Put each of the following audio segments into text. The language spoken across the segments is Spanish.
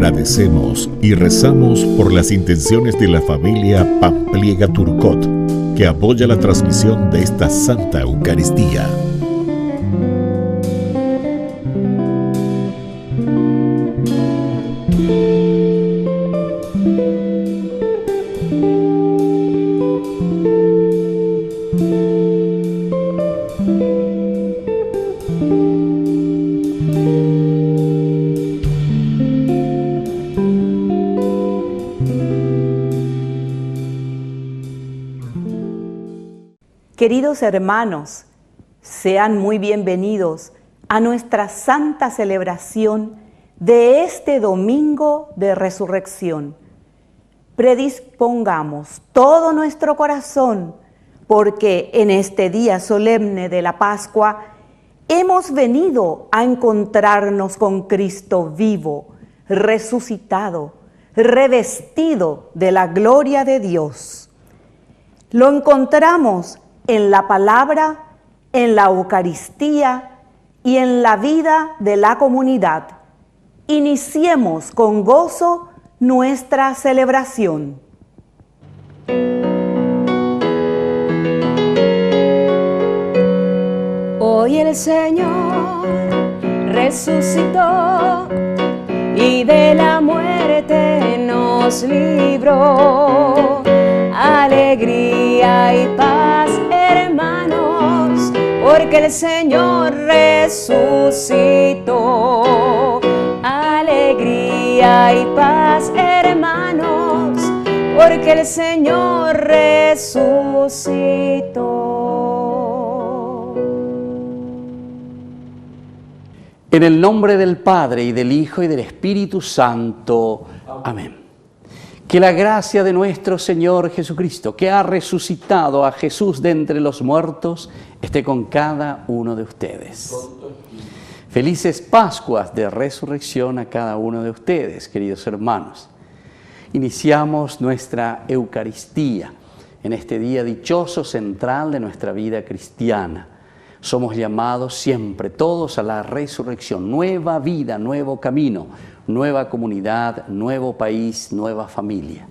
Agradecemos y rezamos por las intenciones de la familia Pampliega Turcot, que apoya la transmisión de esta Santa Eucaristía. Queridos hermanos, sean muy bienvenidos a nuestra santa celebración de este domingo de resurrección. Predispongamos todo nuestro corazón, porque en este día solemne de la Pascua hemos venido a encontrarnos con Cristo vivo, resucitado, revestido de la gloria de Dios. Lo encontramos en la palabra, en la Eucaristía y en la vida de la comunidad. Iniciemos con gozo nuestra celebración. Hoy el Señor resucitó y de la muerte nos libró. Alegría y paz, hermanos, porque el Señor resucitó. Alegría y paz, hermanos, porque el Señor resucitó. En el nombre del Padre, y del Hijo, y del Espíritu Santo. Amén. Que la gracia de nuestro Señor Jesucristo, que ha resucitado a Jesús de entre los muertos, esté con cada uno de ustedes. Felices Pascuas de Resurrección a cada uno de ustedes, queridos hermanos. Iniciamos nuestra Eucaristía en este día dichoso central de nuestra vida cristiana. Somos llamados siempre todos a la resurrección, nueva vida, nuevo camino, nueva comunidad, nuevo país, nueva familia.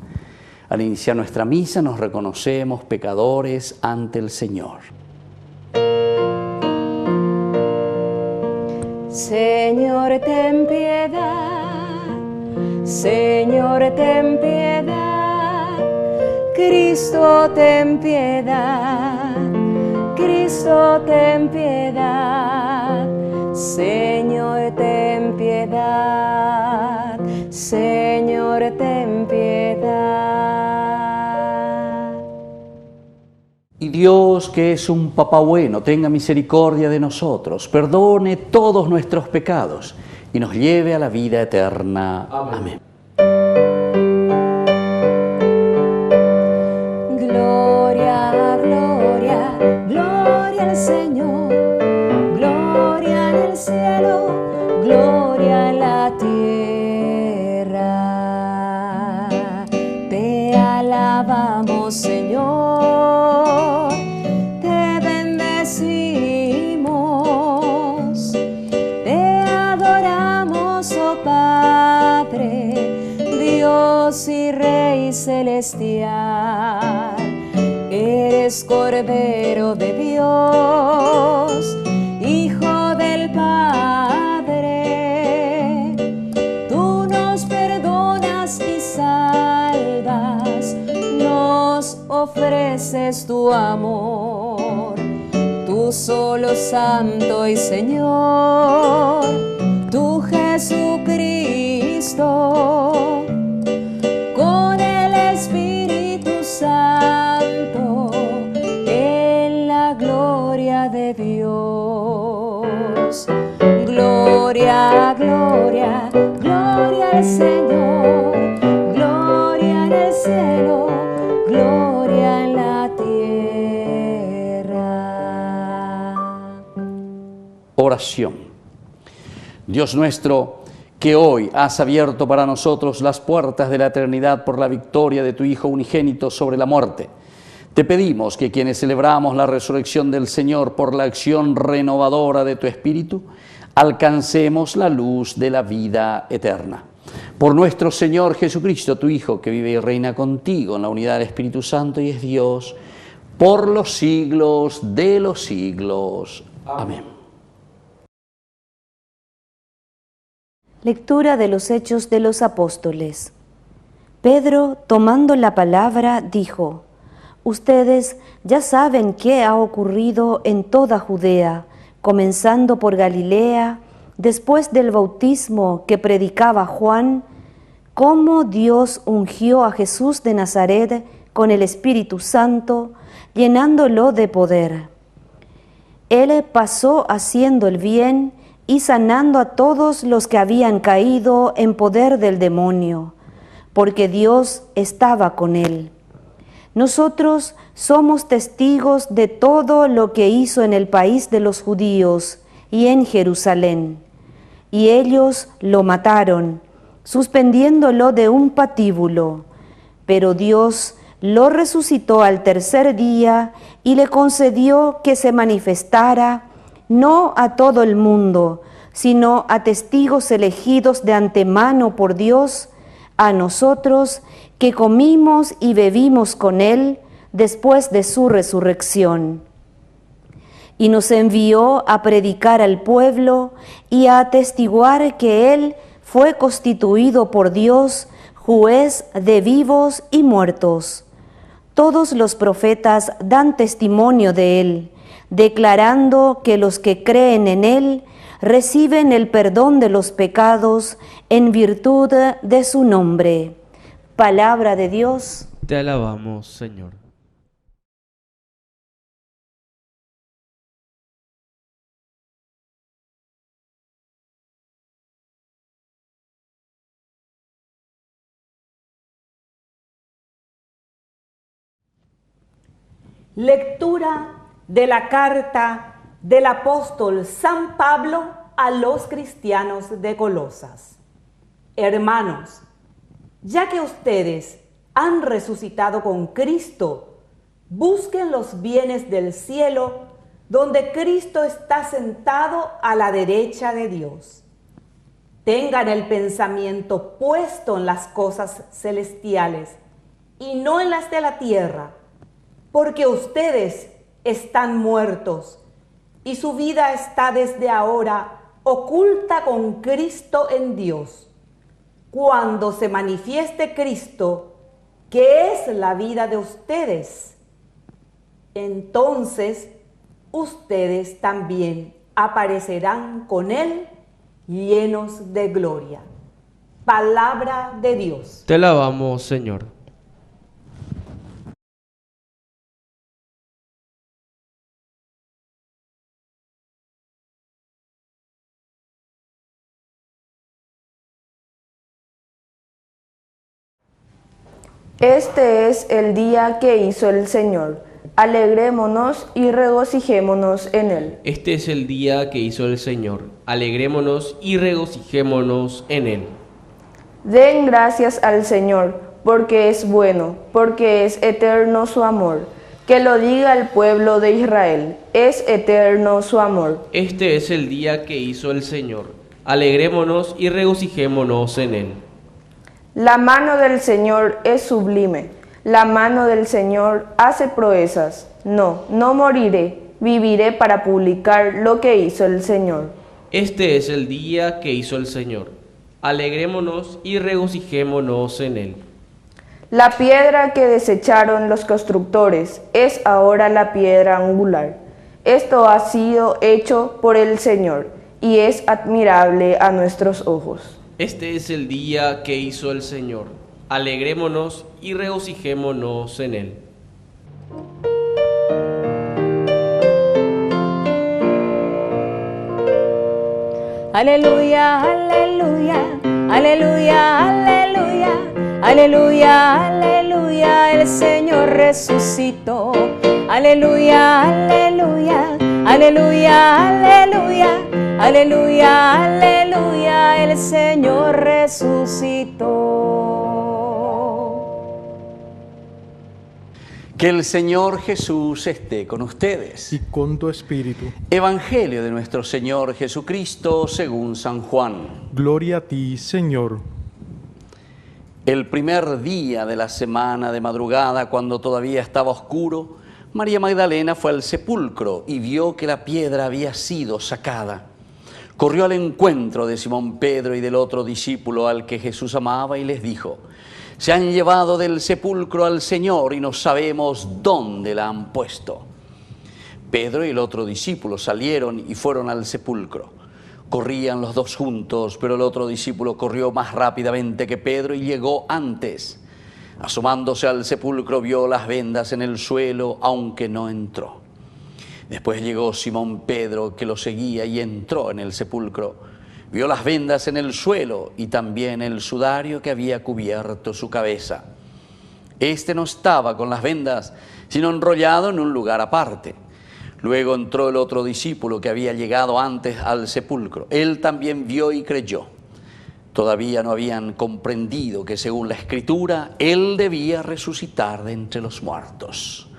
Al iniciar nuestra misa nos reconocemos pecadores ante el Señor. Señor, ten piedad, Señor, ten piedad, Cristo, ten piedad, Cristo, ten piedad, Señor, ten piedad, Señor, ten piedad. Y Dios, que es un Papá bueno, tenga misericordia de nosotros, perdone todos nuestros pecados y nos lleve a la vida eterna. Amén. Gloria, gloria, gloria al Señor, gloria en el cielo, gloria en la tierra. Te alabamos, Señor, te bendecimos, te adoramos, oh Padre, Dios y Rey celestial. Eres Cordero de Dios, Hijo del Padre. Tú nos perdonas y salvas, nos ofreces tu amor. Tú solo Santo y Señor, tú Jesucristo, con el Espíritu Santo, en la gloria de Dios. Gloria, gloria, gloria al Señor, gloria en el cielo, gloria en la tierra. Oración. Dios nuestro, que hoy has abierto para nosotros las puertas de la eternidad por la victoria de tu Hijo unigénito sobre la muerte, te pedimos que quienes celebramos la resurrección del Señor por la acción renovadora de tu Espíritu, alcancemos la luz de la vida eterna. Por nuestro Señor Jesucristo, tu Hijo, que vive y reina contigo en la unidad del Espíritu Santo y es Dios, por los siglos de los siglos. Amén. Lectura de los Hechos de los Apóstoles. Pedro, tomando la palabra, dijo: Ustedes ya saben qué ha ocurrido en toda Judea, comenzando por Galilea, después del bautismo que predicaba Juan, cómo Dios ungió a Jesús de Nazaret con el Espíritu Santo, llenándolo de poder. Él pasó haciendo el bien y sanando a todos los que habían caído en poder del demonio, porque Dios estaba con él. Nosotros somos testigos de todo lo que hizo en el país de los judíos y en Jerusalén. Y ellos lo mataron, suspendiéndolo de un patíbulo. Pero Dios lo resucitó al tercer día y le concedió que se manifestara no a todo el mundo, sino a testigos elegidos de antemano por Dios, a nosotros que comimos y bebimos con Él después de su resurrección. Y nos envió a predicar al pueblo y a atestiguar que Él fue constituido por Dios juez de vivos y muertos. Todos los profetas dan testimonio de Él, declarando que los que creen en Él reciben el perdón de los pecados en virtud de su nombre. Palabra de Dios. Te alabamos, Señor. Lectura de la carta del apóstol San Pablo a los cristianos de Colosas. Hermanos, ya que ustedes han resucitado con Cristo, busquen los bienes del cielo, donde Cristo está sentado a la derecha de Dios. Tengan el pensamiento puesto en las cosas celestiales y no en las de la tierra, porque ustedes están muertos y su vida está desde ahora oculta con Cristo en Dios. Cuando se manifieste Cristo, que es la vida de ustedes, entonces ustedes también aparecerán con Él llenos de gloria. Palabra de Dios. Te alabamos, Señor. Este es el día que hizo el Señor. Alegrémonos y regocijémonos en Él. Este es el día que hizo el Señor. Alegrémonos y regocijémonos en Él. Den gracias al Señor, porque es bueno, porque es eterno su amor. Que lo diga el pueblo de Israel, es eterno su amor. Este es el día que hizo el Señor. Alegrémonos y regocijémonos en Él. La mano del Señor es sublime, la mano del Señor hace proezas. No moriré, viviré para publicar lo que hizo el Señor. Este es el día que hizo el Señor. Alegrémonos y regocijémonos en Él. La piedra que desecharon los constructores es ahora la piedra angular. Esto ha sido hecho por el Señor y es admirable a nuestros ojos. Este es el día que hizo el Señor. Alegrémonos y regocijémonos en Él. Aleluya, aleluya, aleluya, aleluya, aleluya, aleluya, el Señor resucitó. Aleluya, aleluya, aleluya, aleluya, aleluya, aleluya, el Señor resucitó. Que el Señor Jesús esté con ustedes. Y con tu espíritu. Evangelio de nuestro Señor Jesucristo según San Juan. Gloria a ti, Señor. El primer día de la semana de madrugada, cuando todavía estaba oscuro, María Magdalena fue al sepulcro y vio que la piedra había sido sacada. Corrió al encuentro de Simón Pedro y del otro discípulo al que Jesús amaba y les dijo: se han llevado del sepulcro al Señor y no sabemos dónde la han puesto. Pedro y el otro discípulo salieron y fueron al sepulcro. Corrían los dos juntos, pero el otro discípulo corrió más rápidamente que Pedro y llegó antes. Asomándose al sepulcro vio las vendas en el suelo, aunque no entró. Después llegó Simón Pedro, que lo seguía, y entró en el sepulcro. Vio las vendas en el suelo y también el sudario que había cubierto su cabeza. Este no estaba con las vendas, sino enrollado en un lugar aparte. Luego entró el otro discípulo que había llegado antes al sepulcro. Él también vio y creyó. Todavía no habían comprendido que según la Escritura, Él debía resucitar de entre los muertos.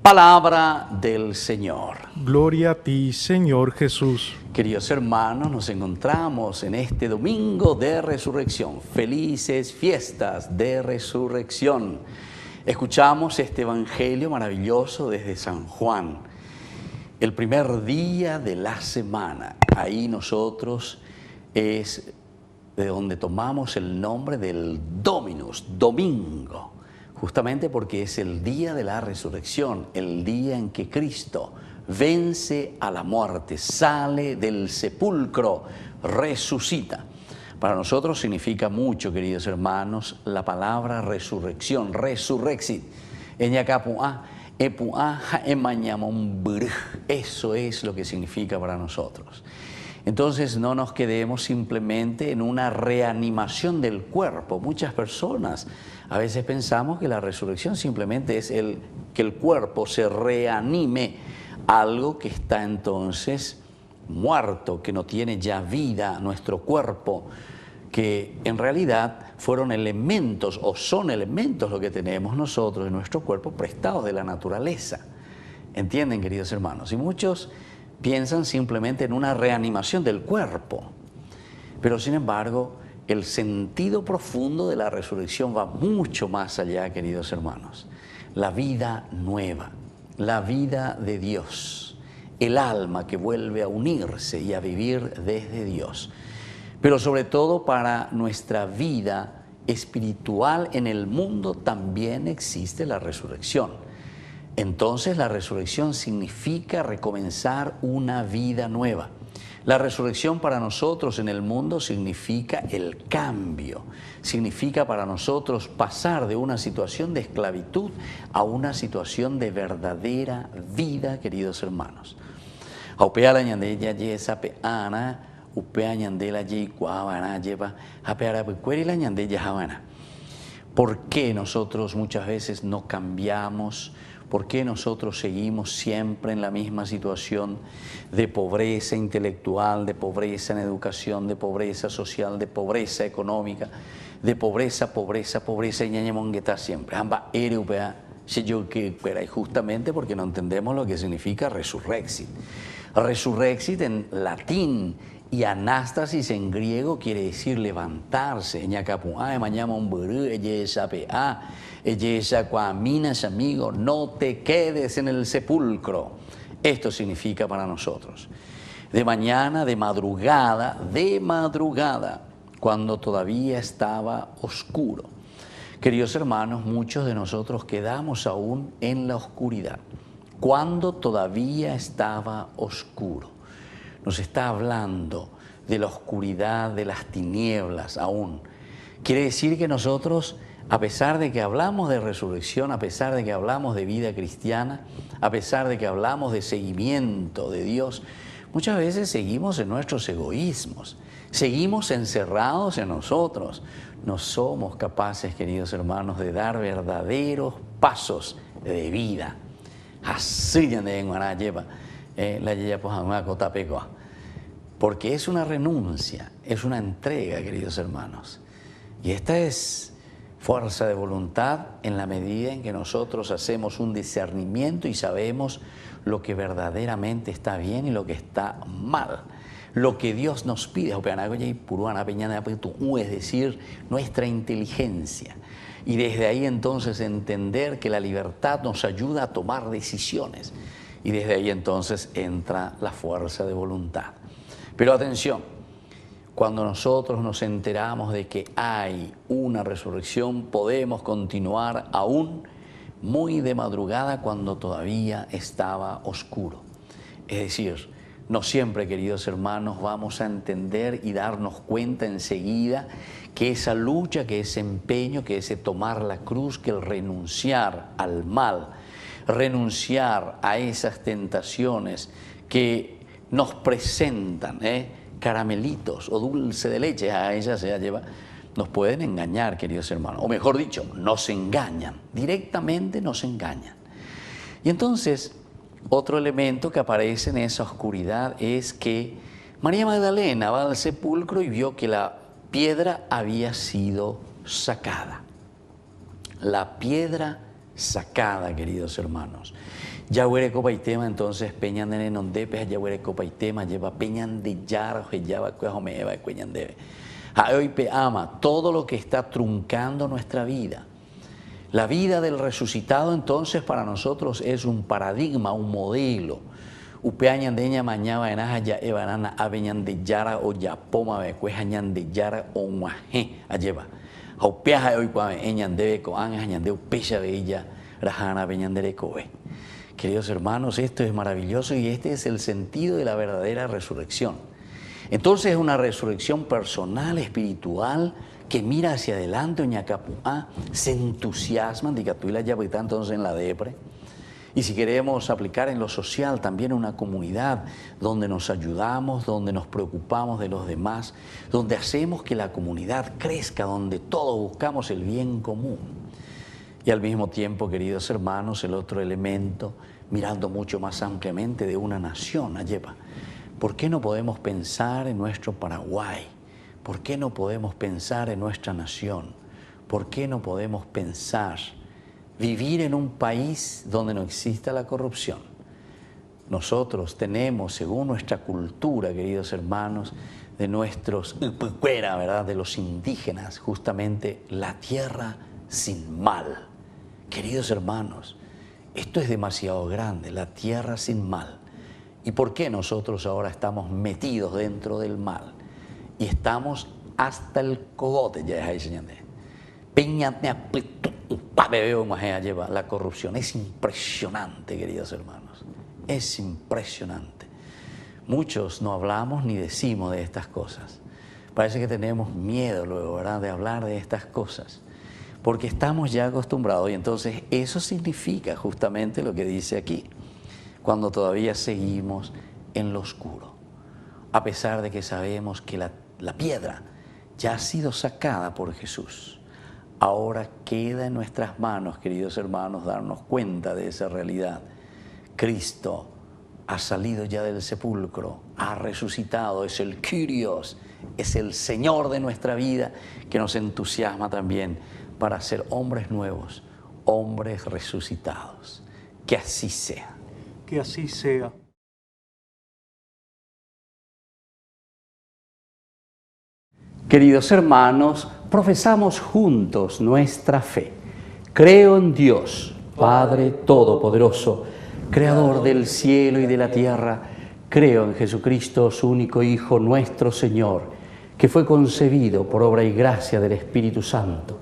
Palabra del Señor. Gloria a ti, Señor Jesús. Queridos hermanos, nos encontramos en este domingo de resurrección. Felices fiestas de resurrección. Escuchamos este evangelio maravilloso desde San Juan. El primer día de la semana. Ahí nosotros es de donde tomamos el nombre del Dominus, domingo. Justamente porque es el día de la resurrección, el día en que Cristo vence a la muerte, sale del sepulcro, resucita. Para nosotros significa mucho, queridos hermanos, la palabra resurrección, resurrexit. Eso es lo que significa para nosotros. Entonces no nos quedemos simplemente en una reanimación del cuerpo. Muchas personas a veces pensamos que la resurrección simplemente es que el cuerpo se reanime, algo que está entonces muerto, que no tiene ya vida, nuestro cuerpo, que en realidad fueron elementos o son elementos lo que tenemos nosotros en nuestro cuerpo prestados de la naturaleza. ¿Entienden, queridos hermanos? Y muchos piensan simplemente en una reanimación del cuerpo. Pero sin embargo, el sentido profundo de la resurrección va mucho más allá, queridos hermanos. La vida nueva, la vida de Dios, el alma que vuelve a unirse y a vivir desde Dios. Pero sobre todo para nuestra vida espiritual en el mundo también existe la resurrección. Entonces la resurrección significa recomenzar una vida nueva. La resurrección para nosotros en el mundo significa el cambio. Significa para nosotros pasar de una situación de esclavitud a una situación de verdadera vida, queridos hermanos. ¿Por qué nosotros muchas veces no cambiamos? ¿Por qué nosotros seguimos siempre en la misma situación de pobreza intelectual, de pobreza en educación, de pobreza social, de pobreza económica, de pobreza y ñañemongueta siempre? Y justamente porque no entendemos lo que significa resurrexit. Resurrexit en latín y anástasis en griego quiere decir levantarse. Amigo, no te quedes en el sepulcro. Esto significa para nosotros. De mañana, de madrugada, cuando todavía estaba oscuro. Queridos hermanos, muchos de nosotros quedamos aún en la oscuridad. Cuando todavía estaba oscuro. Nos está hablando de la oscuridad, de las tinieblas aún. Quiere decir que nosotros, a pesar de que hablamos de resurrección, a pesar de que hablamos de vida cristiana, a pesar de que hablamos de seguimiento de Dios, muchas veces seguimos en nuestros egoísmos, seguimos encerrados en nosotros. No somos capaces, queridos hermanos, de dar verdaderos pasos de vida. Porque es una renuncia, es una entrega, queridos hermanos. Y esta es fuerza de voluntad en la medida en que nosotros hacemos un discernimiento y sabemos lo que verdaderamente está bien y lo que está mal. lo que Dios nos pide, es decir, nuestra inteligencia. Y desde ahí entonces entender que la libertad nos ayuda a tomar decisiones. Y desde ahí entonces entra la fuerza de voluntad. Pero atención, cuando nosotros nos enteramos de que hay una resurrección, podemos continuar aún muy de madrugada cuando todavía estaba oscuro. Es decir, no siempre, queridos hermanos, vamos a entender y darnos cuenta enseguida que esa lucha, que ese empeño, que ese tomar la cruz, que el renunciar al mal, renunciar a esas tentaciones que nos presentan, caramelitos o dulce de leche, a ella se la lleva, nos pueden engañar, queridos hermanos, o mejor dicho, nos engañan, directamente nos engañan. Y entonces, otro elemento que aparece en esa oscuridad es que María Magdalena va al sepulcro y vio que la piedra había sido sacada. La piedra sacada, queridos hermanos. Yahuere copaitema entonces peñan de nenondepe, yahuere copaitema lleva peñan de yar, lleva cuejomeva, cueñan debe. Hoy pe ama todo lo que está truncando nuestra vida. La vida del resucitado entonces para nosotros es un paradigma, un modelo. Upeañan de ella mañana en ya evanana aveñan de yara o yapoma becuejañan de yara o muaje a lleva. Aupeaja hoy cuando eñan debe coan añan de upecha de ella rajana veñan de coe. Queridos hermanos, esto es maravilloso y este es el sentido de la verdadera resurrección. Entonces es una resurrección personal, espiritual, que mira hacia adelante, Oñacapuá, se entusiasman, Dicatuila ya está entonces en la depre. Y si queremos aplicar en lo social, también una comunidad donde nos ayudamos, donde nos preocupamos de los demás, donde hacemos que la comunidad crezca, donde todos buscamos el bien común. Y al mismo tiempo, queridos hermanos, el otro elemento, mirando mucho más ampliamente de una nación, Ayepa, ¿por qué no podemos pensar en nuestro Paraguay? ¿Por qué no podemos pensar en nuestra nación? ¿Por qué no podemos pensar vivir en un país donde no exista la corrupción? Nosotros tenemos, según nuestra cultura, queridos hermanos, de nuestros pucuera, ¿verdad?, de los indígenas, justamente la tierra sin mal. Queridos hermanos, esto es demasiado grande, la tierra sin mal. ¿Y por qué nosotros ahora estamos metidos dentro del mal? Y estamos hasta el cogote, ya es ahí, señor. La corrupción es impresionante, queridos hermanos, es impresionante. Muchos no hablamos ni decimos de estas cosas. Parece que tenemos miedo luego, ¿verdad?, de hablar de estas cosas, porque estamos ya acostumbrados y entonces eso significa justamente lo que dice aquí, cuando todavía seguimos en lo oscuro, a pesar de que sabemos que la piedra ya ha sido sacada por Jesús. Ahora queda en nuestras manos, queridos hermanos, darnos cuenta de esa realidad. Cristo ha salido ya del sepulcro, ha resucitado, es el Kyrios, es el Señor de nuestra vida, que nos entusiasma también para ser hombres nuevos, hombres resucitados. Que así sea. Que así sea. Queridos hermanos, profesamos juntos nuestra fe. Creo en Dios, Padre Todopoderoso, Creador del cielo y de la tierra. Creo en Jesucristo, su único Hijo, nuestro Señor, que fue concebido por obra y gracia del Espíritu Santo.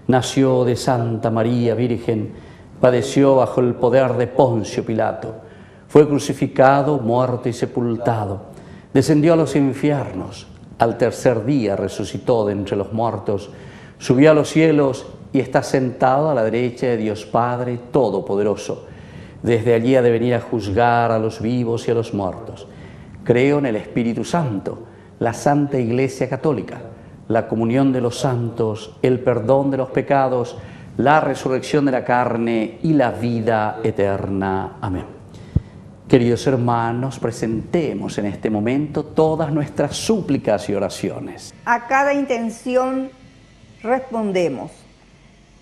Nació de Santa María Virgen, padeció bajo el poder de Poncio Pilato, fue crucificado, muerto y sepultado, descendió a los infiernos, al tercer día resucitó de entre los muertos, subió a los cielos y está sentado a la derecha de Dios Padre Todopoderoso. Desde allí ha de venir a juzgar a los vivos y a los muertos. Creo en el Espíritu Santo, la Santa Iglesia Católica, la comunión de los santos, el perdón de los pecados, la resurrección de la carne y la vida eterna. Amén. Queridos hermanos, presentemos en este momento todas nuestras súplicas y oraciones. A cada intención respondemos: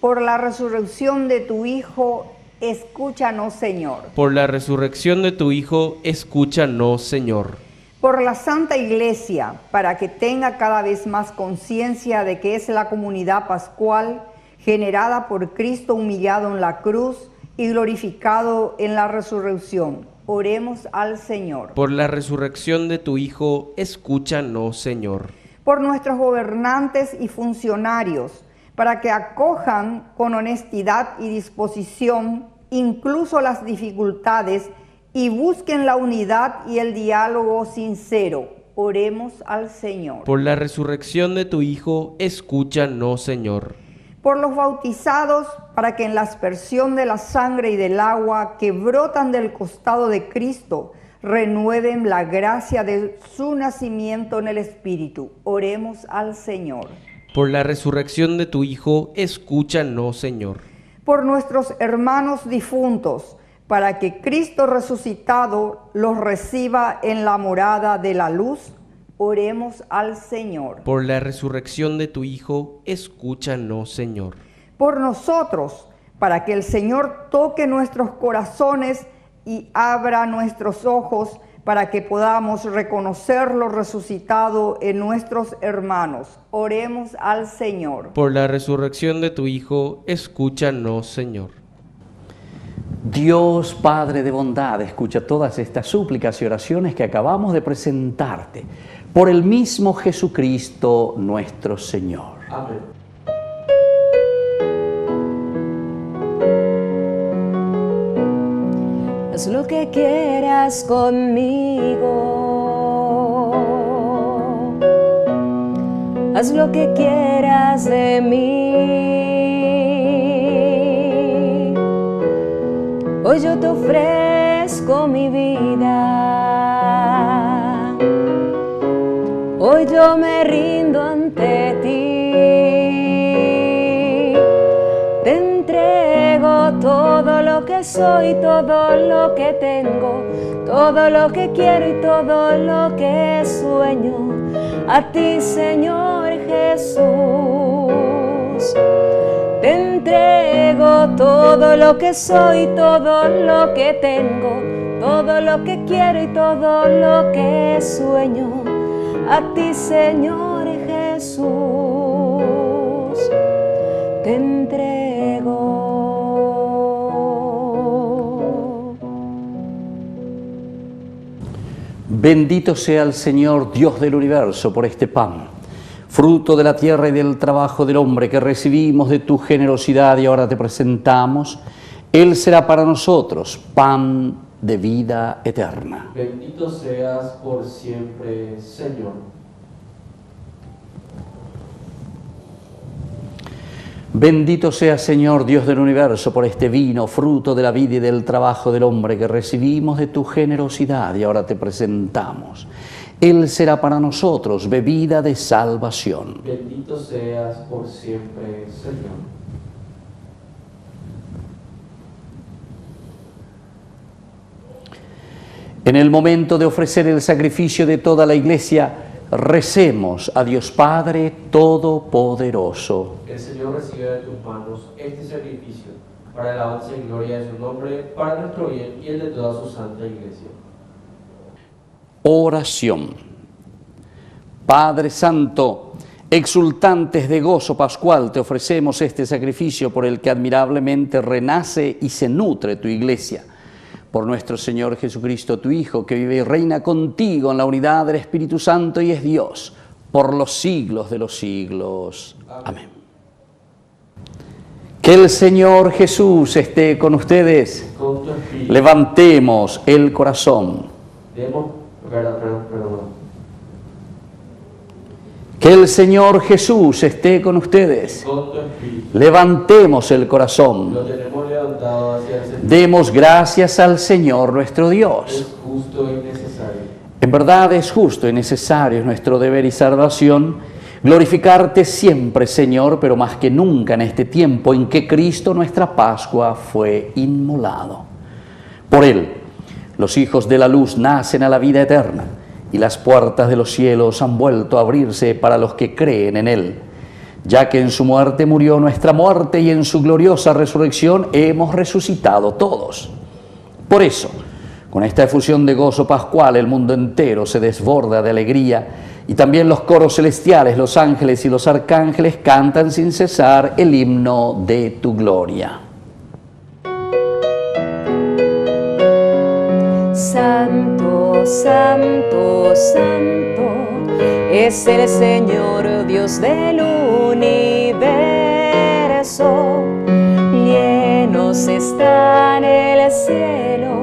por la resurrección de tu Hijo, escúchanos, Señor. Por la resurrección de tu Hijo, escúchanos, Señor. por la Santa Iglesia, para que tenga cada vez más conciencia de que es la comunidad pascual generada por Cristo humillado en la cruz y glorificado en la resurrección. Oremos al Señor. Por la resurrección de tu Hijo, escúchanos, Señor. Por nuestros gobernantes y funcionarios, para que acojan con honestidad y disposición incluso las dificultades y busquen la unidad y el diálogo sincero. Oremos al Señor. Por la resurrección de tu Hijo, escúchanos, Señor. Por los bautizados, para que en la aspersión de la sangre y del agua que brotan del costado de Cristo, renueven la gracia de su nacimiento en el Espíritu. Oremos al Señor. Por la resurrección de tu Hijo, escúchanos, Señor. Por nuestros hermanos difuntos, para que Cristo resucitado los reciba en la morada de la luz. Oremos al Señor. Por la resurrección de tu Hijo, escúchanos, Señor. Por nosotros, para que el Señor toque nuestros corazones y abra nuestros ojos, para que podamos reconocerlo resucitado en nuestros hermanos. Oremos al Señor. Por la resurrección de tu Hijo, escúchanos, Señor. Dios Padre de bondad, escucha todas estas súplicas y oraciones que acabamos de presentarte por el mismo Jesucristo nuestro Señor. Amén. Haz lo que quieras conmigo, haz lo que quieras de mí. Hoy yo te ofrezco mi vida, hoy yo me rindo ante ti, te entrego todo lo que soy, todo lo que tengo, todo lo que quiero y todo lo que sueño, a ti, Señor Jesús. Te entrego todo lo que soy, todo lo que tengo, todo lo que quiero y todo lo que sueño, a ti, Señor Jesús, te entrego. Bendito sea el Señor, Dios del universo, por este pan, fruto de la tierra y del trabajo del hombre que recibimos de tu generosidad y ahora te presentamos. Él será para nosotros pan de vida eterna. Bendito seas por siempre, Señor. Bendito sea, Señor, Dios del universo, por este vino, fruto de la vida y del trabajo del hombre que recibimos de tu generosidad y ahora te presentamos. Él será para nosotros bebida de salvación. Bendito seas por siempre, Señor. En el momento de ofrecer el sacrificio de toda la Iglesia, recemos a Dios Padre Todopoderoso. El Señor recibe de tus manos este sacrificio para la alabanza y gloria de su nombre, para nuestro bien y el de toda su santa Iglesia. Oración. Padre Santo, exultantes de gozo pascual, te ofrecemos este sacrificio por el que admirablemente renace y se nutre tu Iglesia. Por nuestro Señor Jesucristo, tu Hijo, que vive y reina contigo en la unidad del Espíritu Santo y es Dios, por los siglos de los siglos. Amén. Que el Señor Jesús esté con ustedes. Con tu espíritu. Levantemos el corazón. Perdón. Que el Señor Jesús esté con ustedes. Con tu espíritu. Levantemos el corazón. Lo tenemos levantado hacia el Señor. Demos gracias al Señor nuestro Dios. Es justo y necesario. En verdad es justo y necesario, es nuestro deber y salvación, glorificarte siempre, Señor, pero más que nunca en este tiempo en que Cristo, nuestra Pascua, fue inmolado. Por Él, los hijos de la luz nacen a la vida eterna, y las puertas de los cielos han vuelto a abrirse para los que creen en Él. Ya que en su muerte murió nuestra muerte y en su gloriosa resurrección hemos resucitado todos. Por eso, Con esta efusión de gozo pascual el mundo entero se desborda de alegría y también los coros celestiales, los ángeles y los arcángeles cantan sin cesar el himno de tu gloria. Santo, santo, santo, es el Señor Dios del universo. Llenos están el cielo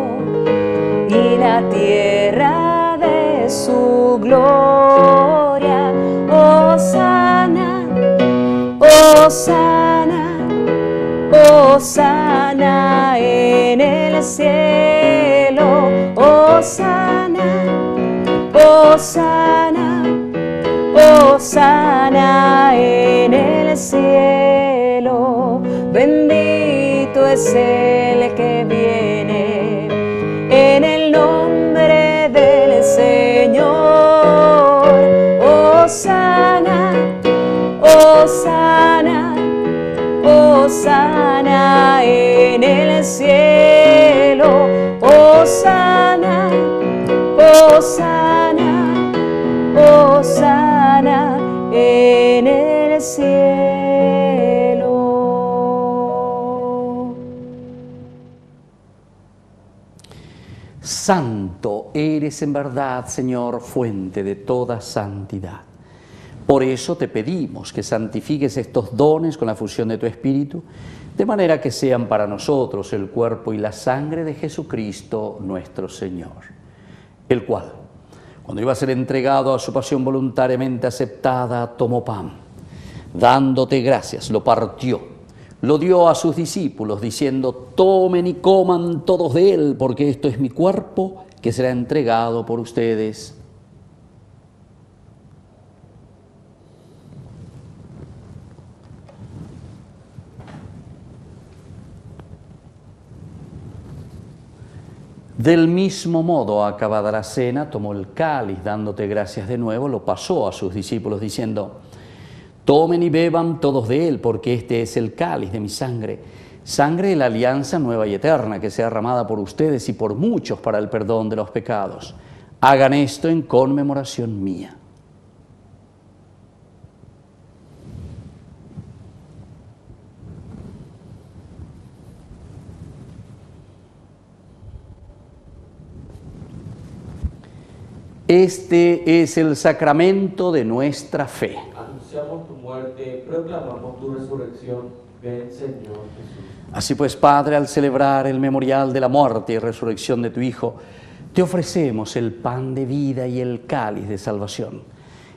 y la tierra de su gloria. Hosana, hosana, hosana en el cielo. Hosana, hosana, hosana en el cielo. Bendito es el que viene en el nombre del Señor. Hosana, hosana, hosana en el cielo. Hosana, hosana, hosana en el cielo. Santo eres en verdad, Señor, fuente de toda santidad. Por eso te pedimos que santifiques estos dones con la fusión de tu Espíritu, de manera que sean para nosotros el cuerpo y la sangre de Jesucristo nuestro Señor, el cual, cuando iba a ser entregado a su pasión voluntariamente aceptada, tomó pan, dándote gracias, lo partió, lo dio a sus discípulos, diciendo: tomen y coman todos de él, porque esto es mi cuerpo que será entregado por ustedes. Del mismo modo, acabada la cena, tomó el cáliz, dándote gracias de nuevo, lo pasó a sus discípulos, diciendo: tomen y beban todos de él, porque este es el cáliz de mi sangre, sangre de la alianza nueva y eterna, que sea derramada por ustedes y por muchos para el perdón de los pecados. Hagan esto en conmemoración mía. Este es el sacramento de nuestra fe. Anunciamos tu muerte, proclamamos tu resurrección. Ven, Señor Jesús. Así pues, Padre, al celebrar el memorial de la muerte y resurrección de tu Hijo, te ofrecemos el pan de vida y el cáliz de salvación.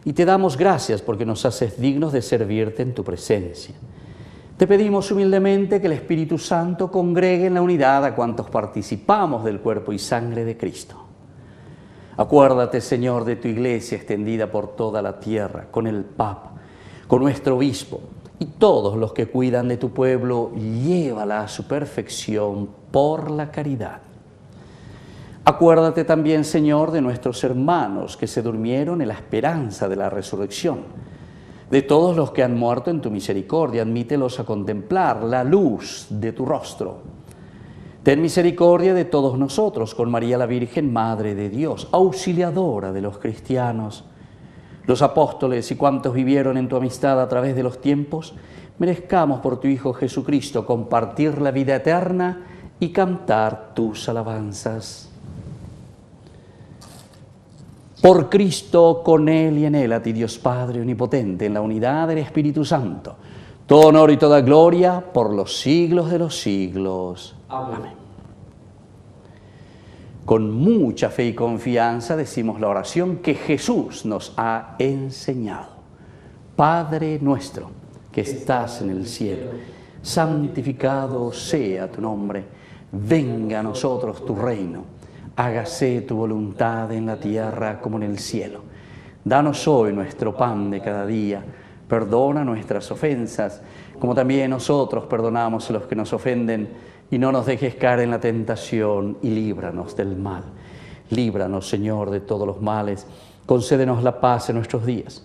Y te damos gracias porque nos haces dignos de servirte en tu presencia. Te pedimos humildemente que el Espíritu Santo congregue en la unidad a cuantos participamos del cuerpo y sangre de Cristo. Acuérdate, Señor, de tu iglesia extendida por toda la tierra, con el Papa, con nuestro obispo y todos los que cuidan de tu pueblo, llévala a su perfección por la caridad. Acuérdate también, Señor, de nuestros hermanos que se durmieron en la esperanza de la resurrección, de todos los que han muerto en tu misericordia, admítelos a contemplar la luz de tu rostro. Ten misericordia de todos nosotros, con María la Virgen, Madre de Dios, auxiliadora de los cristianos, los apóstoles y cuantos vivieron en tu amistad a través de los tiempos, merezcamos por tu Hijo Jesucristo compartir la vida eterna y cantar tus alabanzas. Por Cristo, con Él y en Él, a ti Dios Padre Omnipotente, en la unidad del Espíritu Santo, todo honor y toda gloria por los siglos de los siglos. Amén. Con mucha fe y confianza decimos la oración que Jesús nos ha enseñado. Padre nuestro, que estás en el cielo, santificado sea tu nombre. Venga a nosotros tu reino. Hágase tu voluntad en la tierra como en el cielo. Danos hoy nuestro pan de cada día. Perdona nuestras ofensas, como también nosotros perdonamos a los que nos ofenden, y no nos dejes caer en la tentación, y líbranos del mal. Líbranos, Señor, de todos los males. Concédenos la paz en nuestros días,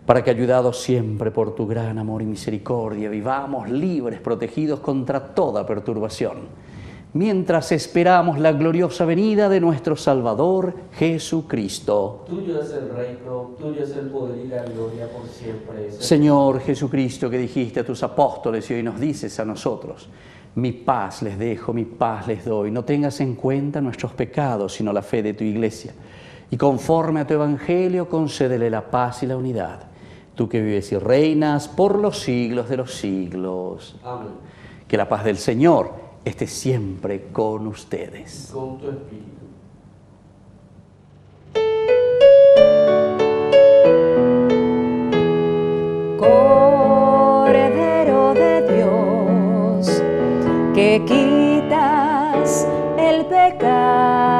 para que, ayudados siempre por tu gran amor y misericordia, vivamos libres, protegidos contra toda perturbación, mientras esperamos la gloriosa venida de nuestro Salvador Jesucristo. Tuyo es el reino, tuyo es el poder y la gloria por siempre. Señor Jesucristo, que dijiste a tus apóstoles y hoy nos dices a nosotros: mi paz les dejo, mi paz les doy. No tengas en cuenta nuestros pecados, sino la fe de tu Iglesia. Y conforme a tu Evangelio, concédele la paz y la unidad. Tú que vives y reinas por los siglos de los siglos. Amén. Que la paz del Señor esté siempre con ustedes. Con tu espíritu. Cordero de Dios, que quitas el pecado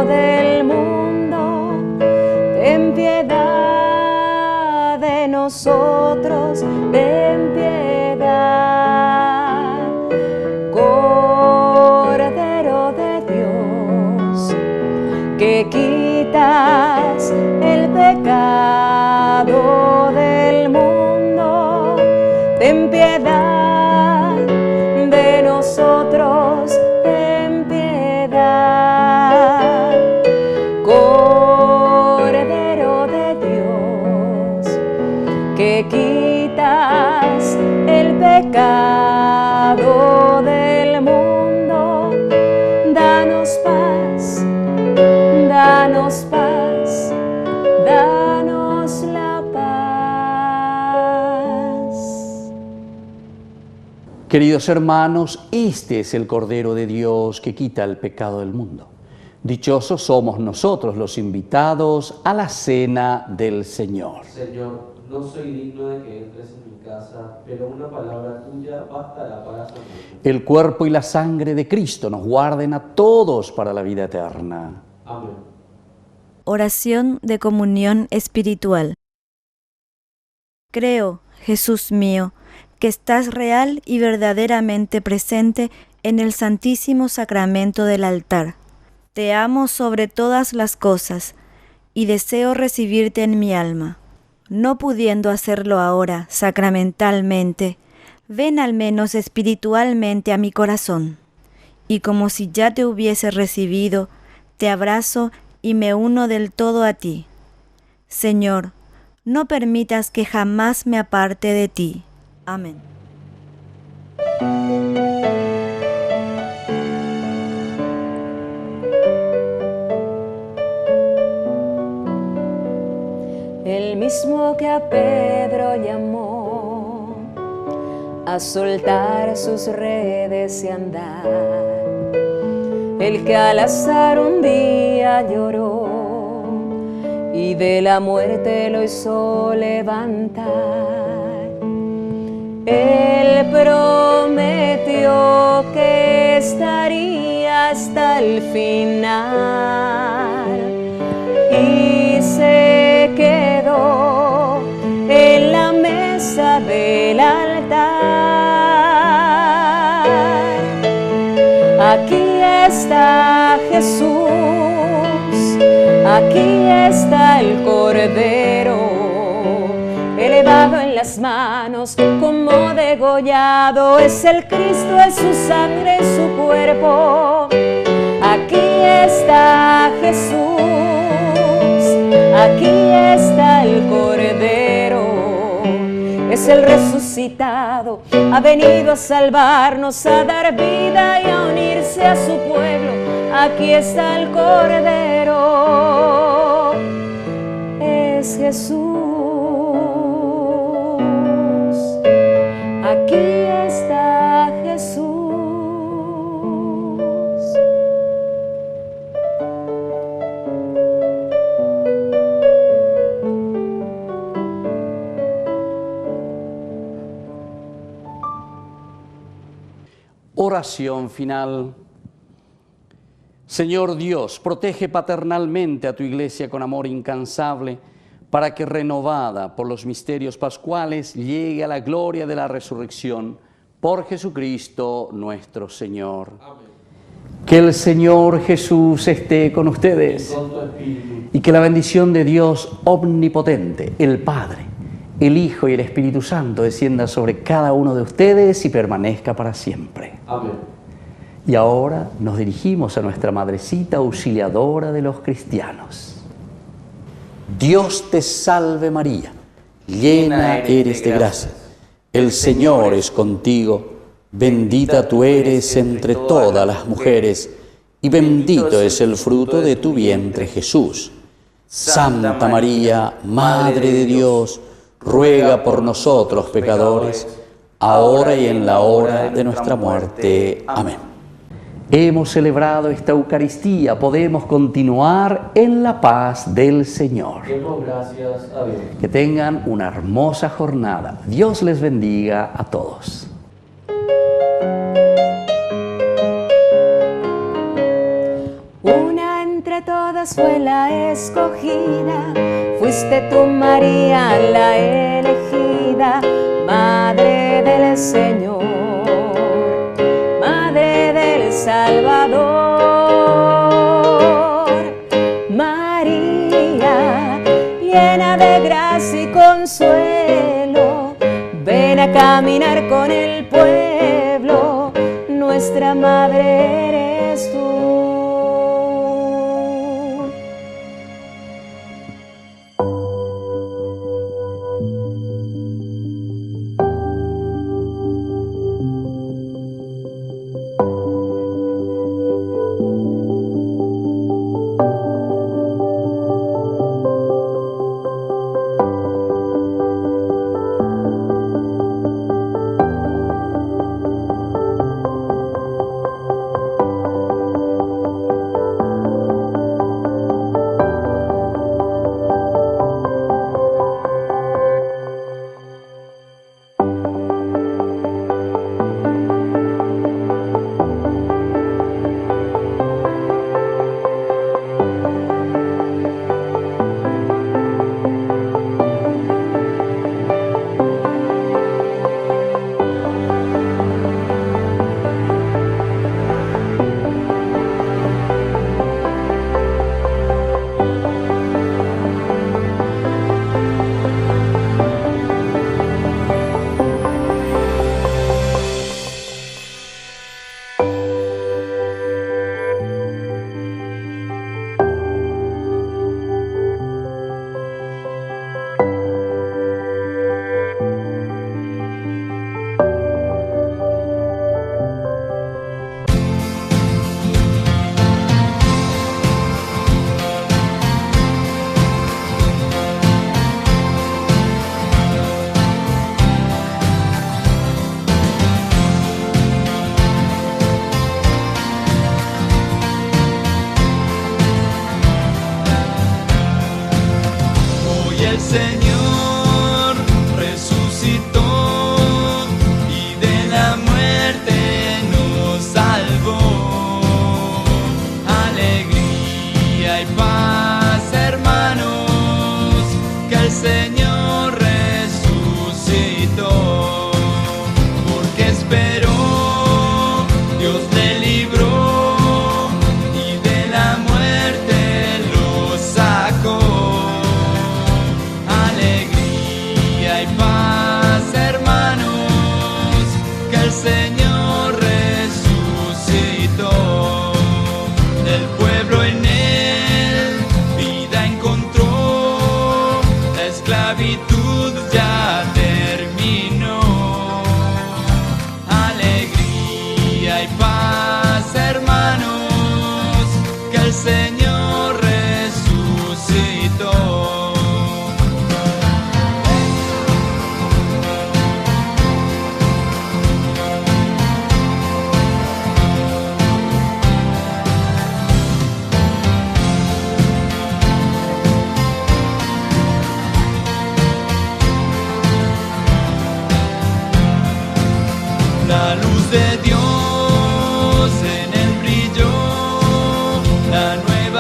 del mundo, ten piedad de nosotros, ten piedad. Cordero de Dios, que quitas el pecado del mundo, ten piedad de nosotros, ten piedad. Cordero de Dios, que quitas el pecado del mundo, danos paz, danos paz, danos la paz. Queridos hermanos, este es el Cordero de Dios que quita el pecado del mundo. Dichosos somos nosotros los invitados a la cena del Señor. Señor, no soy digno de que entres en mi casa, pero una palabra tuya bastará para sanarme. El cuerpo y la sangre de Cristo nos guarden a todos para la vida eterna. Amén. Oración de comunión espiritual. Creo, Jesús mío, que estás real y verdaderamente presente en el Santísimo Sacramento del altar. Te amo sobre todas las cosas y deseo recibirte en mi alma. No pudiendo hacerlo ahora sacramentalmente, ven al menos espiritualmente a mi corazón. Y como si ya te hubiese recibido, te abrazo y me uno del todo a ti. Señor, no permitas que jamás me aparte de ti. Amén. El mismo que a Pedro llamó a soltar sus redes y andar, el que al azar un día lloró y de la muerte lo hizo levantar. Él prometió que estaría hasta el final y se quedó en la mesa del altar. Aquí está Jesús, aquí está el Cordero, elevado en las manos como degollado. Es el Cristo, es su sangre, es su cuerpo. Aquí está Jesús, aquí está el Cordero. Es el resucitado, ha venido a salvarnos, a dar vida y a unirse a su pueblo. Aquí está el Cordero, es Jesús. Aquí está Jesús. Oración final. Señor Dios, protege paternalmente a tu Iglesia con amor incansable, para que renovada por los misterios pascuales llegue a la gloria de la resurrección por Jesucristo nuestro Señor. Amén. Que el Señor Jesús esté con ustedes Y con tu espíritu. y que la bendición de Dios omnipotente, el Padre, el Hijo y el Espíritu Santo descienda sobre cada uno de ustedes y permanezca para siempre. Amén. Y ahora nos dirigimos a nuestra Madrecita Auxiliadora de los cristianos. Dios te salve María, llena eres de gracia, el Señor es contigo, bendita tú eres entre todas las mujeres, y bendito es el fruto de tu vientre Jesús. Santa María, Madre de Dios, ruega por nosotros pecadores, ahora y en la hora de nuestra muerte. Amén. Hemos celebrado esta Eucaristía, podemos continuar en la paz del Señor. Demos gracias a Dios. Que tengan una hermosa jornada. Dios les bendiga a todos. Una entre todas fue la escogida, fuiste tú María la elegida, Madre del Señor, Madre del Salvador. María, llena de gracia y consuelo, ven a caminar con el pueblo, nuestra Madre eres tú. de Dios en él brilló, la nueva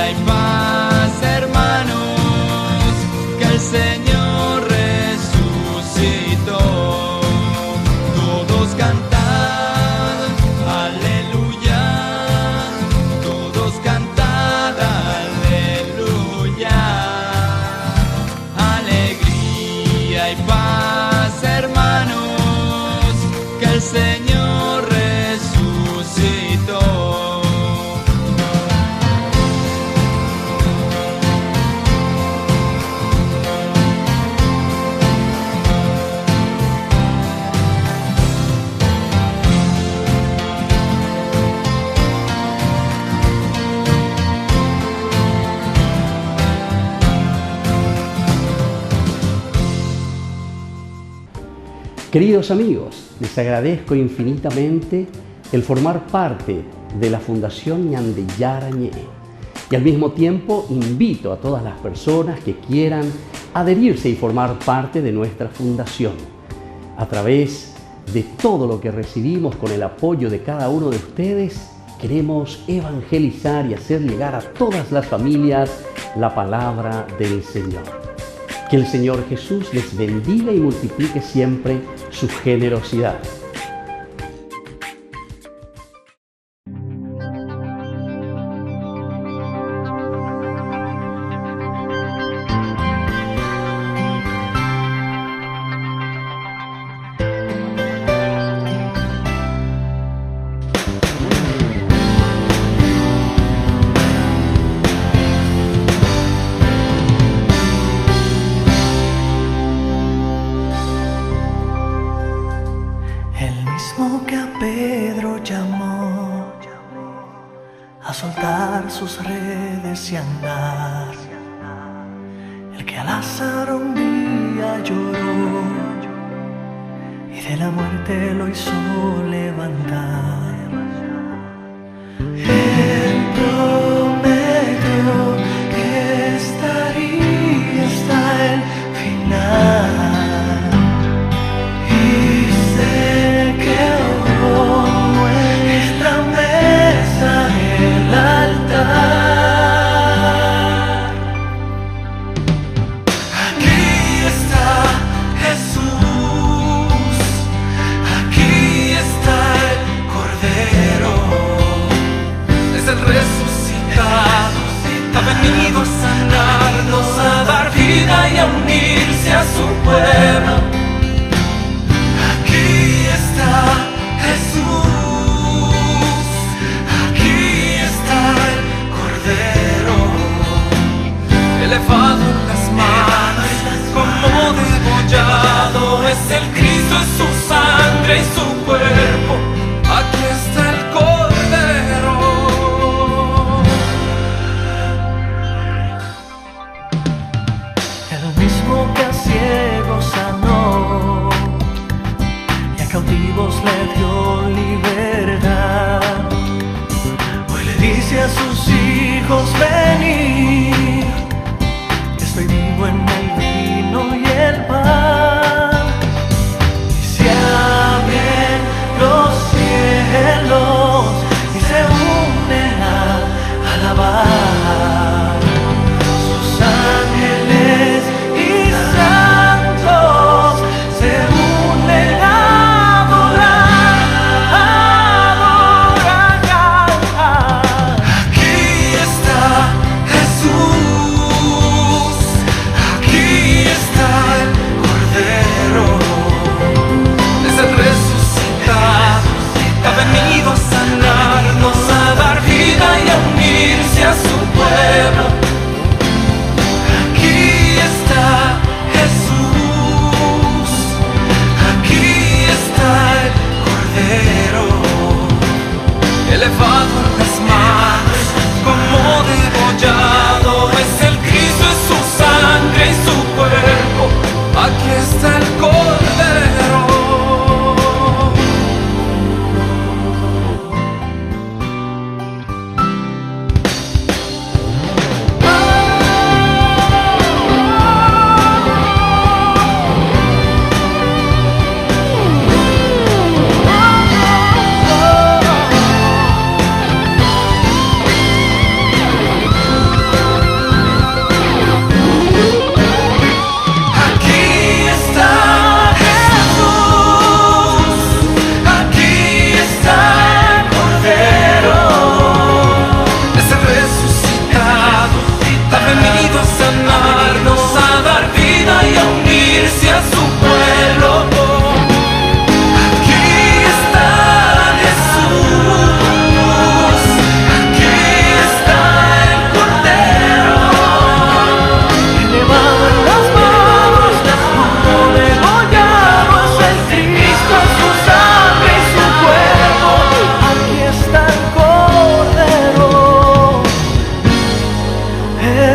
Alegría y paz, hermanos, que el Señor resucitó. Todos cantad, aleluya. Todos cantad, aleluya. Alegría y paz, hermanos, que el Señor resucitó. Queridos amigos, les agradezco infinitamente el formar parte de la Fundación Ñandeyarañe y al mismo tiempo invito a todas las personas que quieran adherirse y formar parte de nuestra fundación. A través de todo lo que recibimos con el apoyo de cada uno de ustedes, queremos evangelizar y hacer llegar a todas las familias la palabra del Señor. Que el Señor Jesús les bendiga y multiplique siempre su generosidad. Que a Pedro llamó a soltar sus redes y andar, el que a Lázaro un día lloró y de la muerte lo hizo levantar. Él prometió que estaría hasta el final. Nuestra mesa en el altar. Aquí está Jesús, aquí está el Cordero, es el resucitado, ha venido a sanarnos, a dar vida y a unirse a su pueblo. Aquí está Jesús, aquí está el Cordero, elevado en las manos, como degollado, es el Cristo, es su sangre y su cuerpo, aquí está el Cordero. El mismo que a ciegos sanó, cautivos le dio libertad. Hoy le dice a sus hijos venid, es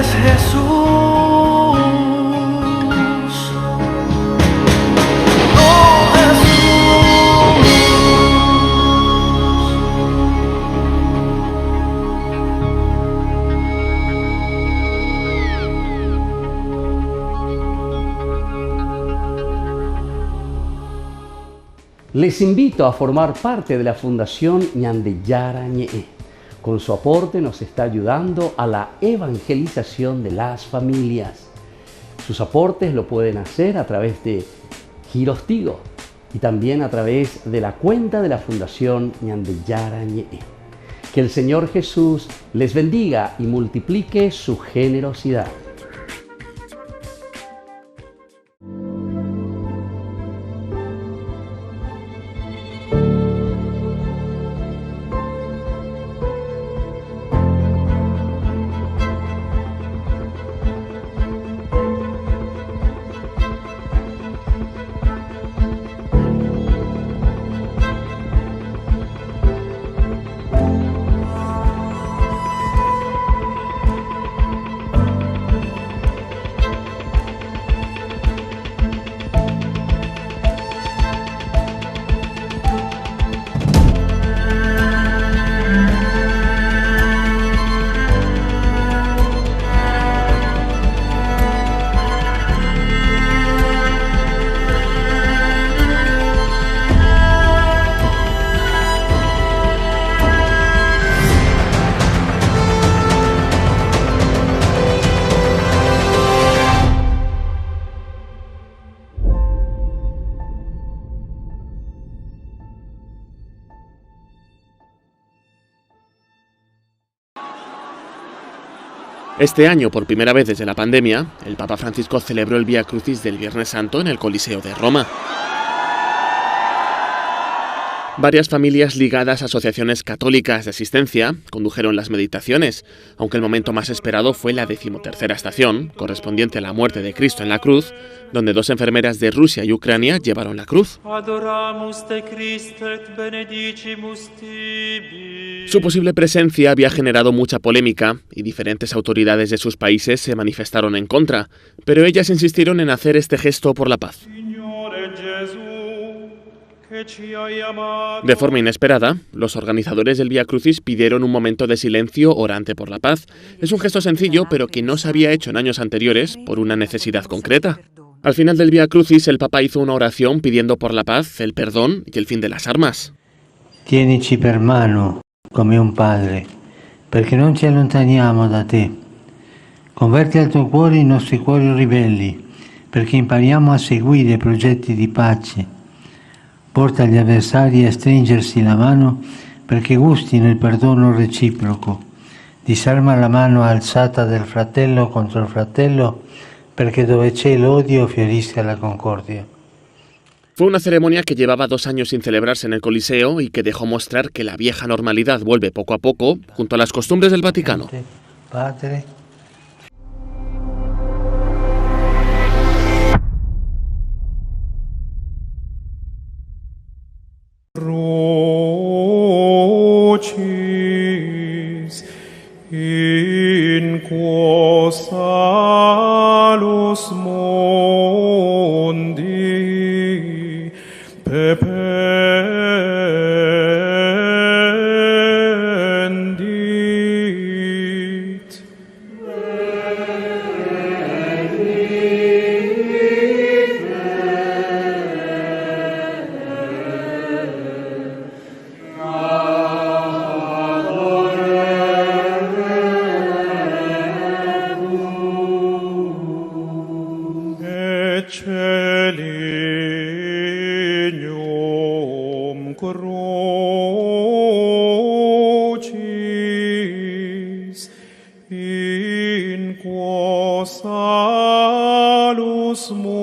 es Jesús. Oh Jesús. Les invito a formar parte de la Fundación Ñandeyara Ñe'e. Con su aporte nos está ayudando a la evangelización de las familias. Sus aportes lo pueden hacer a través de Giros Tigo y también a través de la cuenta de la Fundación Ñandeyara Ñe'e. Que el Señor Jesús les bendiga y multiplique su generosidad. Este año, por primera vez desde la pandemia, el Papa Francisco celebró el Vía Crucis del Viernes Santo en el Coliseo de Roma. Varias familias ligadas a asociaciones católicas de asistencia condujeron las meditaciones, aunque el momento más esperado fue la 13ª estación, correspondiente a la muerte de Cristo en la cruz, donde 2 enfermeras de Rusia y Ucrania llevaron la cruz. Su posible presencia había generado mucha polémica y diferentes autoridades de sus países se manifestaron en contra, pero ellas insistieron en hacer este gesto por la paz. De forma inesperada, los organizadores del Vía Crucis pidieron un momento de silencio orante por la paz. Es un gesto sencillo, pero que no se había hecho en años anteriores por una necesidad concreta. Al final del Vía Crucis, el Papa hizo una oración pidiendo por la paz, el perdón y el fin de las armas. Tienici per mano come un padre, perché non ci allontaniamo da te. Converti al tuo cuore i nostri cuori ribelli, perché impariamo a seguire progetti di pace. Porta gli avversari a stringersi la mano perché gustino il perdono reciproco. Disarma la mano alzata del fratello contro il fratello perché dove c'è l'odio fiorisca la concordia. Fue una ceremonia que llevaba 2 años sin celebrarse en el Coliseo y que dejó mostrar que la vieja normalidad vuelve poco a poco junto a las costumbres del Vaticano. Padre. Crucis in quo salus mundi pependit. Celinium crucis in quo salus mundi.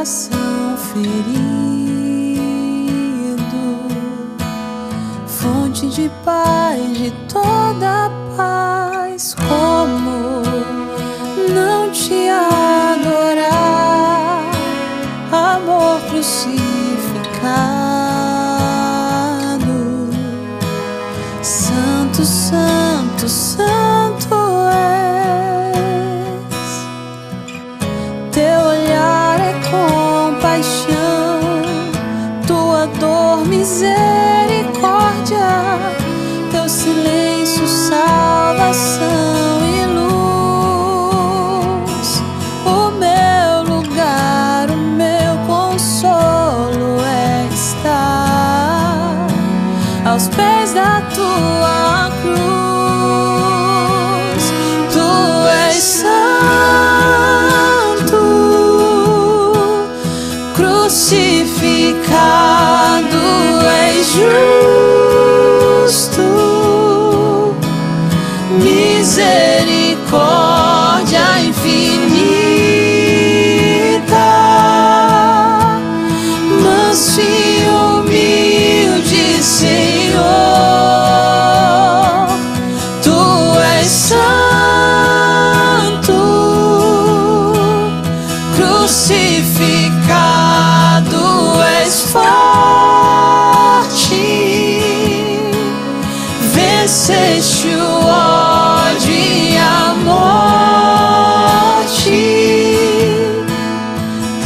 coração ferido, fonte de paz, de toda paz, como não te adorar, amor crucificado. Santo, santo, santo és, teu olhar é compaixão, tua dor, misericórdia, teu silêncio, salvação e luz. O meu lugar, o meu consolo é estar aos pés da tua cruz. Tu és santo, crucificado, és justo, misericórdia infinita, manso e humilde Senhor. Tu és santo, crucificado, és forte, venceste o ódio e a morte.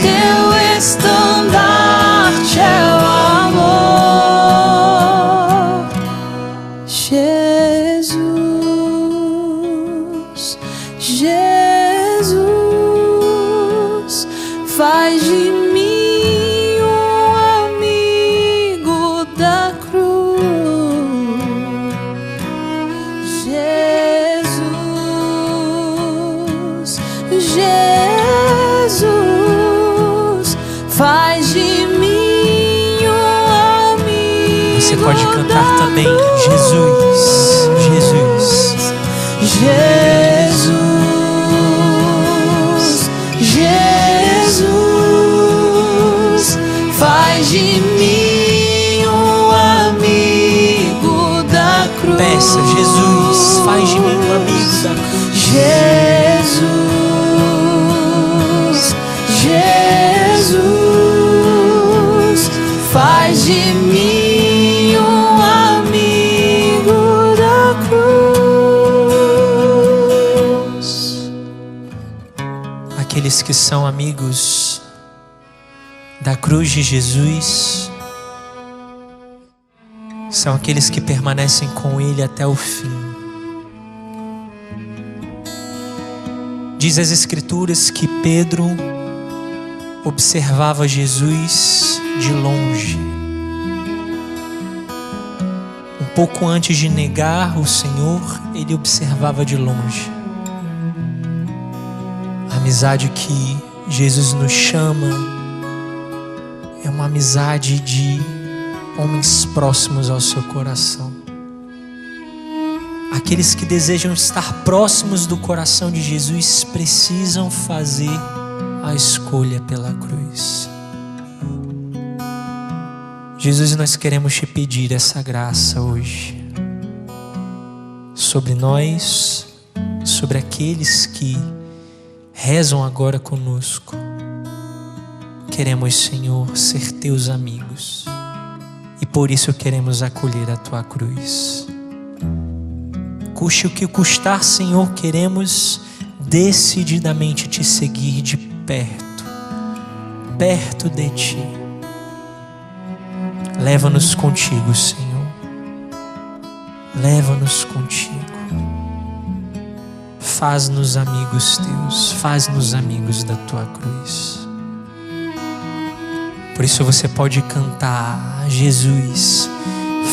Teu estandarte é o amor. Jesus, Jesus, faz de mim um amigo da cruz. Jesus, Jesus, faz de mim um amigo. Você pode cantar também, Jesus, Jesus. Jesus, Jesus, faz de mim um amigo da cruz. Peça, Jesus, faz de mim um amigo da cruz. Jesus, Jesus, faz de mim um amigo da cruz. Aqueles que são amigos da cruz de Jesus são aqueles que permanecem com Ele até o fim. Diz as Escrituras que Pedro observava Jesus de longe. Um pouco antes de negar o Senhor, ele observava de longe. A amizade que Jesus nos chama é uma amizade de homens próximos ao seu coração. Aqueles que desejam estar próximos do coração de Jesus precisam fazer a escolha pela cruz. Jesus, nós queremos te pedir essa graça hoje sobre nós, sobre aqueles que rezam agora conosco. Queremos, Senhor, ser teus amigos e por isso queremos acolher a tua cruz. Custe o que custar, Senhor, queremos decididamente te seguir de perto, perto de ti. Leva-nos contigo, Senhor. Leva-nos contigo. Faz-nos amigos teus, faz-nos amigos da tua cruz. Por isso você pode cantar: Jesus,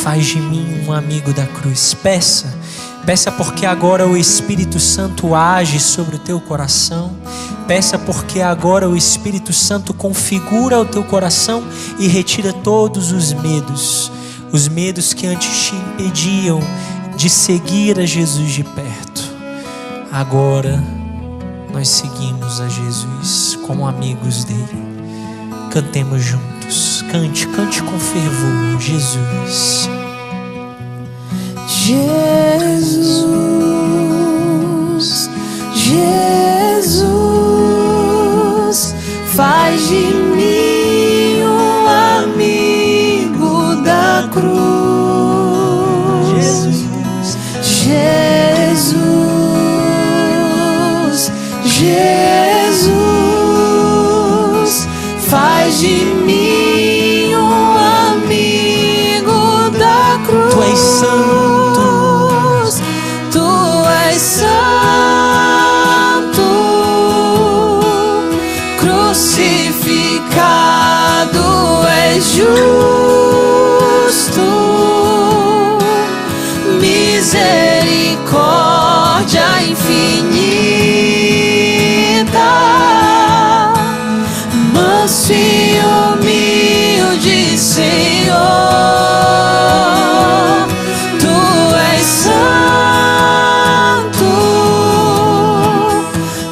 faz de mim um amigo da cruz. Peça porque agora o Espírito Santo age sobre o teu coração. Peça porque agora o Espírito Santo configura o teu coração e retira todos os medos que antes te impediam de seguir a Jesus de perto. Agora nós seguimos a Jesus como amigos dele. Cantemos juntos. Cante, cante com fervor, Jesus. Jesus, Jesus, faz de mim um amigo da cruz. Jesus, Jesus, faz de mim um amigo da cruz. Tu és santo, tu és santo, crucificado és justo, misericórdia infinita, manso e humilde Senhor, tu és santo,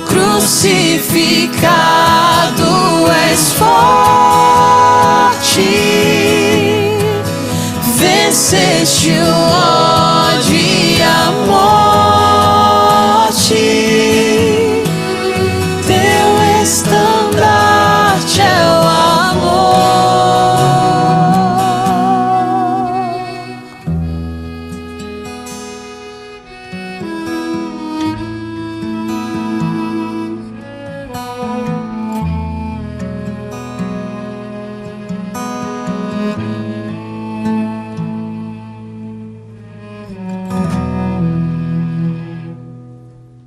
crucificado és forte, venceste o